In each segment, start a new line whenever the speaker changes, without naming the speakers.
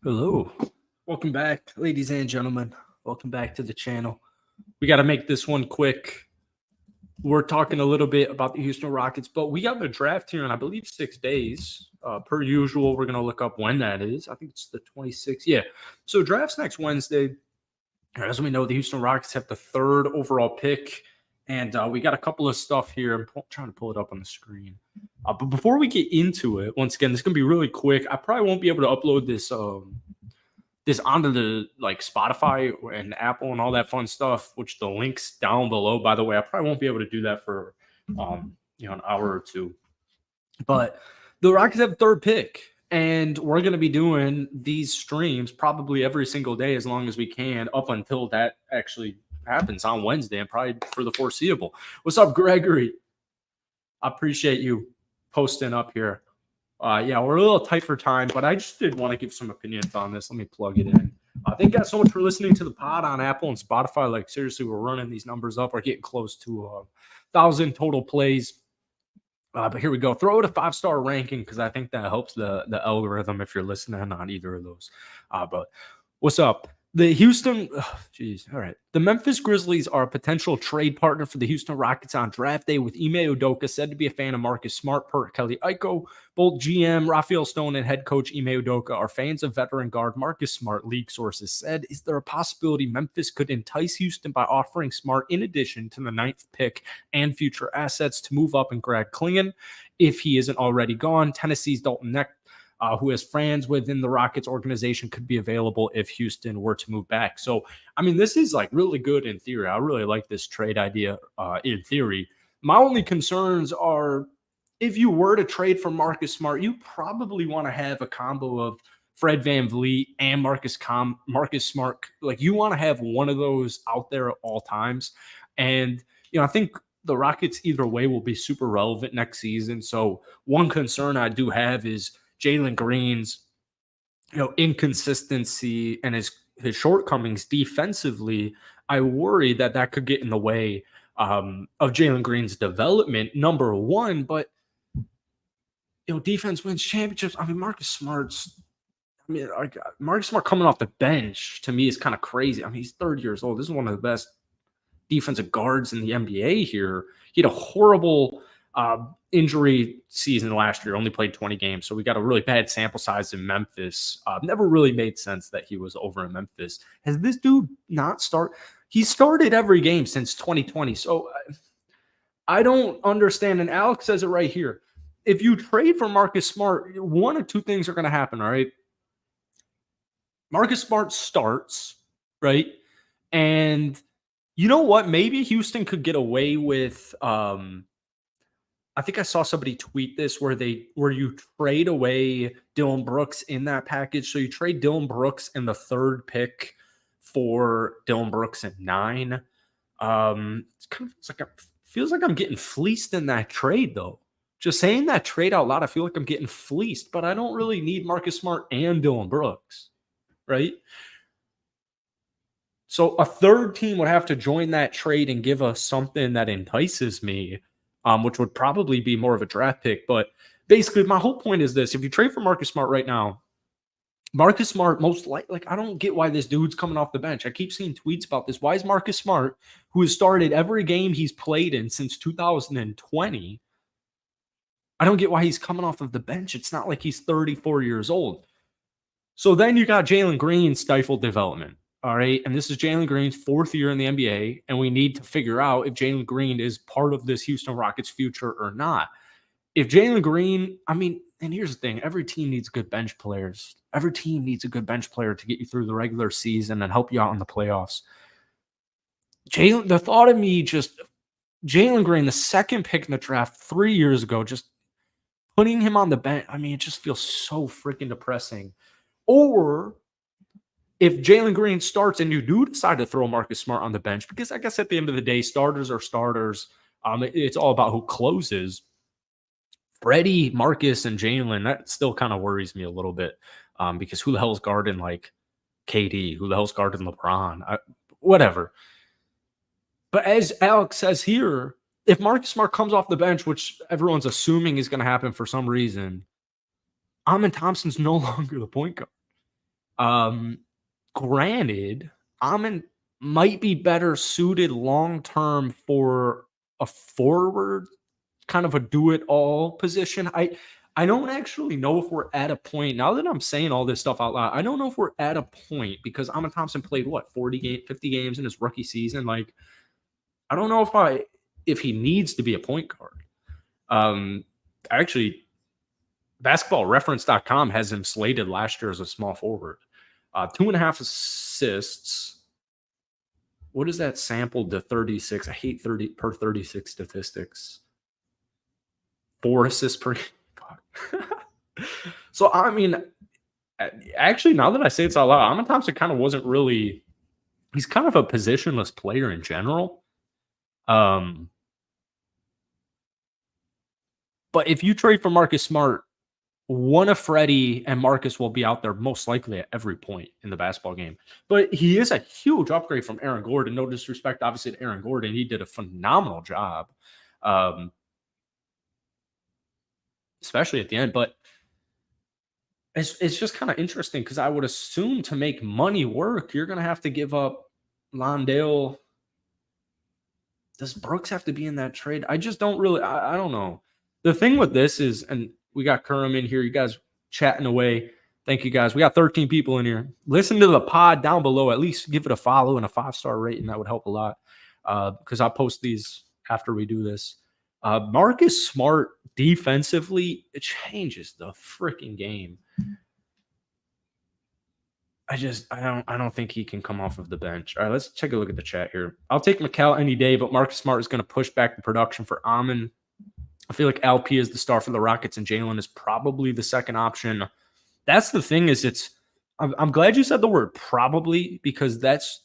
Hello. Welcome back, ladies and gentlemen. Welcome back to the channel. We got to make this one quick. We're talking a little bit about the Houston Rockets, but we got the draft here in, I believe, 6 days. Per usual, we're going to look up when that is. I think it's the 26th. Yeah. So draft's next Wednesday. As we know, the Houston Rockets have the third overall pick. And we got a couple of stuff here. I'm trying to pull it up on the screen. But before we get into it, once again, this is going to be really quick. I probably won't be able to upload this onto the like Spotify and Apple and all that fun stuff, which the links down below, by the way. I probably won't be able to do that for an hour or two. But the Rockets have third pick, and we're going to be doing these streams probably every single day as long as we can up until that actually happens on Wednesday and probably for the foreseeable. What's up, Gregory? I appreciate you posting up here. Yeah, we're a little tight for time, but I just did want to give some opinions on this. Let me plug it in. Thank you guys so much for listening to the pod on Apple and Spotify. Like, seriously, we're running these numbers up. We're getting close to 1,000 total plays. But here we go. Throw it a 5-star ranking because I think that helps the algorithm if you're listening on either of those. But what's up? The Houston, all right. The Memphis Grizzlies are a potential trade partner for the Houston Rockets on draft day, with Ime Udoka said to be a fan of Marcus Smart per Kelly Iko. Both GM Rafael Stone and head coach Ime Udoka are fans of veteran guard Marcus Smart, league sources said. Is there a possibility Memphis could entice Houston by offering Smart in addition to the 9th pick and future assets to move up and grab Klingon if he isn't already gone? Tennessee's Dalton Neck, who has friends within the Rockets organization, could be available if Houston were to move back. So, I mean, this is like really good in theory. I really like this trade idea in theory. My only concerns are if you were to trade for Marcus Smart, you probably want to have a combo of Fred VanVleet and Marcus Smart. Like, you want to have one of those out there at all times. And, I think the Rockets either way will be super relevant next season. So one concern I do have is Jalen Green's, inconsistency and his shortcomings defensively. I worry that could get in the way of Jalen Green's development, number one. But defense wins championships. I mean, Marcus Smart coming off the bench to me is kind of crazy. I mean, he's 30 years old. This is one of the best defensive guards in the NBA here. He had a horrible injury season last year, only played 20 games. So we got a really bad sample size in Memphis. Never really made sense that he was over in Memphis. Has this dude not started? He started every game since 2020. So I don't understand. And Alex says it right here. If you trade for Marcus Smart, one of two things are going to happen, all right? Marcus Smart starts, right? And you know what? Maybe Houston could get away with I think I saw somebody tweet this where you trade away Dillon Brooks in that package. So you trade Dillon Brooks in the 3rd pick for Dillon Brooks at 9. It's kind of feels like I'm getting fleeced in that trade, though. Just saying that trade out loud, I feel like I'm getting fleeced, but I don't really need Marcus Smart and Dillon Brooks, right? So a third team would have to join that trade and give us something that entices me, which would probably be more of a draft pick. But basically, my whole point is this. If you trade for Marcus Smart right now, Marcus Smart, most likely, I don't get why this dude's coming off the bench. I keep seeing tweets about this. Why is Marcus Smart, who has started every game he's played in since 2020, I don't get why he's coming off of the bench. It's not like he's 34 years old. So then you got Jalen Green stifled development. All right. And this is Jalen Green's 4th year in the NBA. And we need to figure out if Jalen Green is part of this Houston Rockets future or not. If Jalen Green, and here's the thing, every team needs good bench players. Every team needs a good bench player to get you through the regular season and help you out in the playoffs. The thought of me just Jalen Green, the 2nd pick in the draft 3 years ago, just putting him on the bench, it just feels so freaking depressing. Or if Jalen Green starts and you do decide to throw Marcus Smart on the bench, because I guess at the end of the day, starters are starters. It's all about who closes. Freddie, Marcus, and Jalen, that still kind of worries me a little bit because who the hell's guarding like KD? Who the hell's guarding LeBron? Whatever. But as Alex says here, if Marcus Smart comes off the bench, which everyone's assuming is going to happen for some reason, Amen Thompson's no longer the point guard. Granted, Amon might be better suited long term for a forward, kind of a do it all position. I don't actually know if we're at a point now that I'm saying all this stuff out loud. I don't know if we're at a point because Amon Thompson played what 50 games in his rookie season. Like, I don't know if he needs to be a point guard. Actually, basketballreference.com has him slated last year as a small forward. 2.5 assists. What is that sampled to 36? I hate 30 per 36 statistics. 4 assists per game. So, I mean, actually, now that I say it's out loud, Amon Thompson kind of wasn't really, he's kind of a positionless player in general. But if you trade for Marcus Smart, one of Freddie and Marcus will be out there most likely at every point in the basketball game. But he is a huge upgrade from Aaron Gordon. No disrespect, obviously, to Aaron Gordon. He did a phenomenal job, especially at the end. But it's just kind of interesting because I would assume to make money work, you're going to have to give up Londale. Does Brooks have to be in that trade? I just don't really – I don't know. The thing with this is – and we got Kerem in here. You guys chatting away. Thank you, guys. We got 13 people in here. Listen to the pod down below. At least give it a follow and a 5-star rating. That would help a lot because I'll post these after we do this. Marcus Smart defensively, it changes the freaking game. I don't think he can come off of the bench. All right, let's take a look at the chat here. I'll take Mikal any day, but Marcus Smart is going to push back the production for Amon. I feel like LP is the star for the Rockets, and Jalen is probably the second option. That's the thing is I'm glad you said the word probably because that's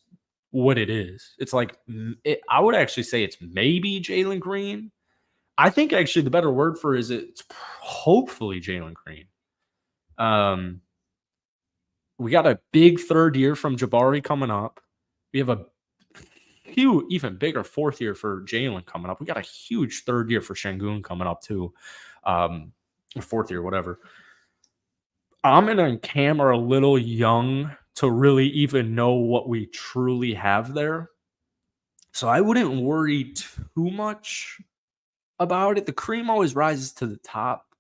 what it is. It's like I would actually say it's maybe Jalen Green. I think actually the better word for it's hopefully Jalen Green. We got a big third year from Jabari coming up. We have a huge, even bigger fourth year for Jalen coming up. We got a huge third year for Şengün coming up too. Or fourth year, whatever. Amon and Cam are a little young to really even know what we truly have there. So I wouldn't worry too much about it. The cream always rises to the top.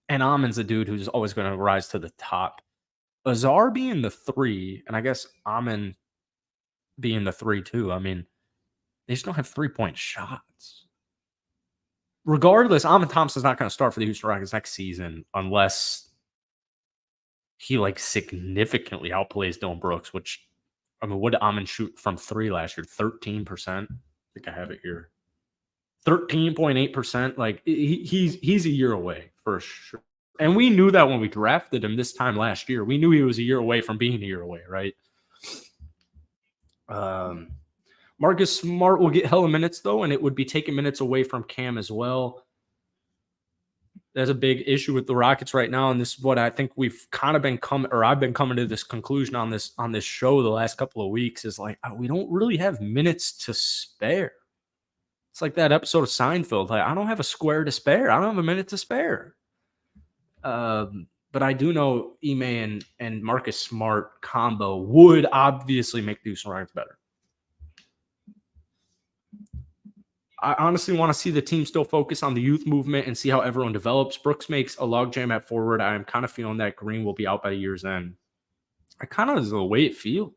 And Amon's a dude who's always going to rise to the top. Azar being the 3, and I guess Amon being the 3 too. I mean, they just don't have 3-point shots. Regardless, Amon Thompson's not going to start for the Houston Rockets next season unless he like significantly outplays Dillon Brooks, which, I mean, what did Amon shoot from 3 last year? 13%. I think I have it here. 13.8%. Like he's a year away for sure. And we knew that when we drafted him this time last year. We knew he was a year away from being a year away, right? Marcus Smart will get hella minutes, though, and it would be taking minutes away from Cam as well. There's a big issue with the Rockets right now, and this is what I think we've kind of been coming, or I've been coming to this conclusion on this show the last couple of weeks, is like we don't really have minutes to spare. It's like that episode of Seinfeld. Like, I don't have a square to spare. I don't have a minute to spare. But I do know Ime and Marcus Smart combo would obviously make the Houston Rockets better. I honestly want to see the team still focus on the youth movement and see how everyone develops. Brooks makes a logjam at forward. I'm kind of feeling that Green will be out by the year's end. I kind of is the way it feels.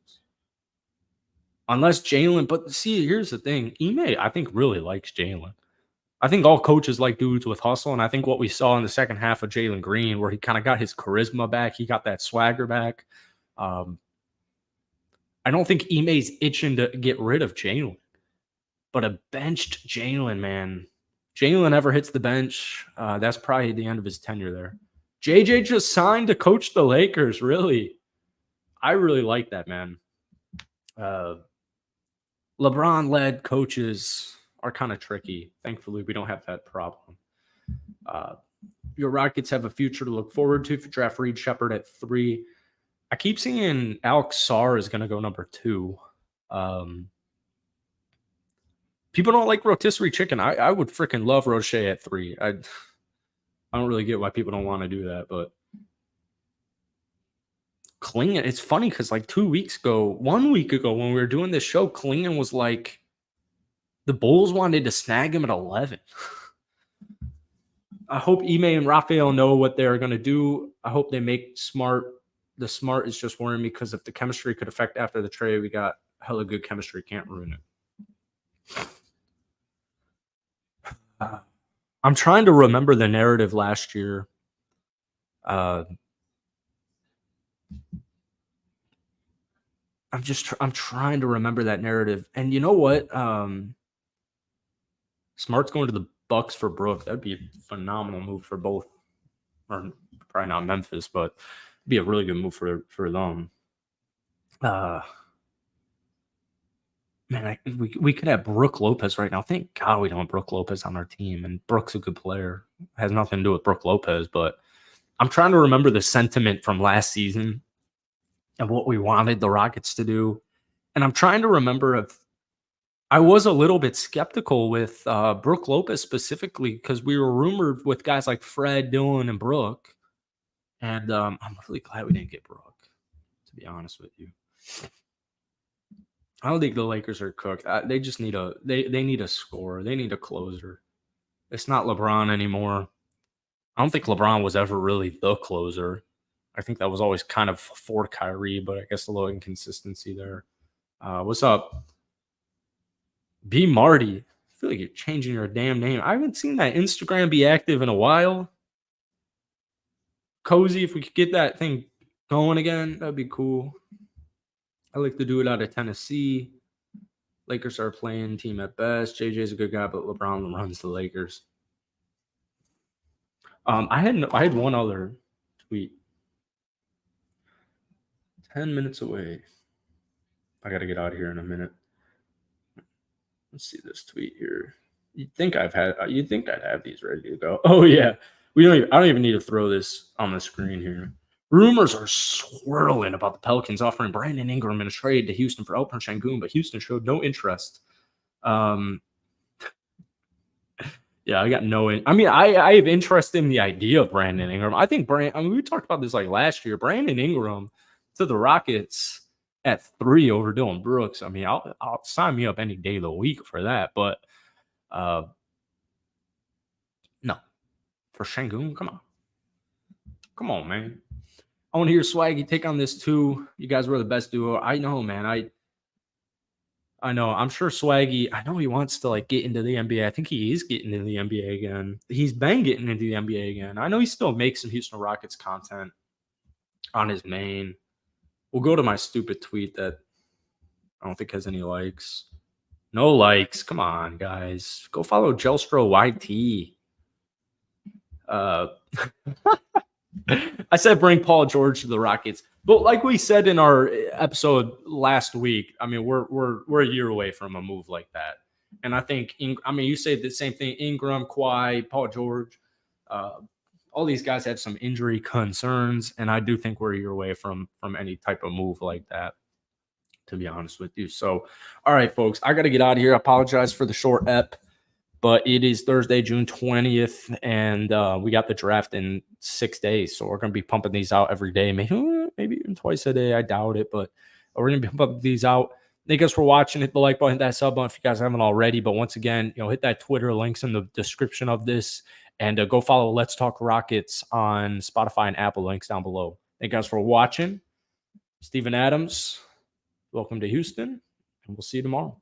Unless Jalen, but see, here's the thing. Ime, I think, really likes Jalen. I think all coaches like dudes with hustle, and I think what we saw in the second half of Jalen Green, where he kind of got his charisma back, he got that swagger back. I don't think Ime's itching to get rid of Jalen. But a benched Jalen, man. Jalen ever hits the bench, that's probably the end of his tenure there. JJ just signed to coach the Lakers, really. I really like that, man. LeBron-led coaches are kind of tricky. Thankfully, we don't have that problem. Your Rockets have a future to look forward to if you draft Reed Sheppard at 3. I keep seeing Alex Sarr is going to go number 2. People don't like rotisserie chicken. I would freaking love Roche at 3. I don't really get why people don't want to do that, but Klingon, it's funny because like 1 week ago, when we were doing this show, Klingon was like, the Bulls wanted to snag him at 11. I hope Ime and Raphael know what they're going to do. I hope they make Smart. The Smart is just worrying me because if the chemistry could affect after the trade, we got hella good chemistry. Can't ruin it. I'm trying to remember the narrative last year. I'm trying to remember that narrative. And you know what? Smart's going to the Bucks for Brook. That'd be a phenomenal move for both. Or probably not Memphis, but it'd be a really good move for them. Man, we could have Brook Lopez right now. Thank God we don't have Brook Lopez on our team. And Brook's a good player. It has nothing to do with Brook Lopez, but I'm trying to remember the sentiment from last season and what we wanted the Rockets to do. And I'm trying to remember if I was a little bit skeptical with Brook Lopez specifically because we were rumored with guys like Fred, Dylan, and Brook. And I'm really glad we didn't get Brook, to be honest with you. I don't think the Lakers are cooked. They just need they need a scorer. They need a closer. It's not LeBron anymore. I don't think LeBron was ever really the closer. I think that was always kind of for Kyrie, but I guess a little inconsistency there. What's up? B Marty. I feel like you're changing your damn name. I haven't seen that Instagram be active in a while. Cozy, if we could get that thing going again, that'd be cool. I like to do it out of Tennessee. Lakers are playing team at best. JJ's a good guy, but LeBron runs the Lakers. I had one other tweet. 10 minutes away. I got to get out of here in a minute. Let's see this tweet here. You'd think I'd have these ready to go. Oh yeah. I don't even need to throw this on the screen here. Rumors are swirling about the Pelicans offering Brandon Ingram in a trade to Houston for Alperen Sengun, but Houston showed no interest. Yeah, I got no. I have interest in the idea of Brandon Ingram. I think we talked about this like last year. Brandon Ingram to the Rockets at 3 over Dylan Brooks. I mean, I'll sign me up any day of the week for that. But no, for Sengun, come on, man. I want to hear Swaggy take on this too. You guys were the best duo. I know, man. I know. I'm sure Swaggy, I know he wants to like get into the NBA. I think he is getting into the NBA again. He's been getting into the NBA again. I know he still makes some Houston Rockets content on his main. We'll go to my stupid tweet that I don't think has any likes. No likes. Come on, guys. Go follow Gelstro YT. I said bring Paul George to the Rockets, but like we said in our episode last week, I mean we're a year away from a move like that, and I think you say the same thing. Ingram, Kawhi, Paul George, all these guys have some injury concerns, and I do think we're a year away from any type of move like that, to be honest with you. So, all right, folks, I got to get out of here. I apologize for the short ep. But it is Thursday, June 20th, and we got the draft in 6 days. So we're going to be pumping these out every day, maybe even twice a day. I doubt it, but we're going to be pumping these out. Thank you guys for watching. Hit the like button, hit that sub button if you guys haven't already. But once again, hit that Twitter. Links in the description of this. And go follow Let's Talk Rockets on Spotify and Apple. Links down below. Thank you guys for watching. Steven Adams, welcome to Houston, and we'll see you tomorrow.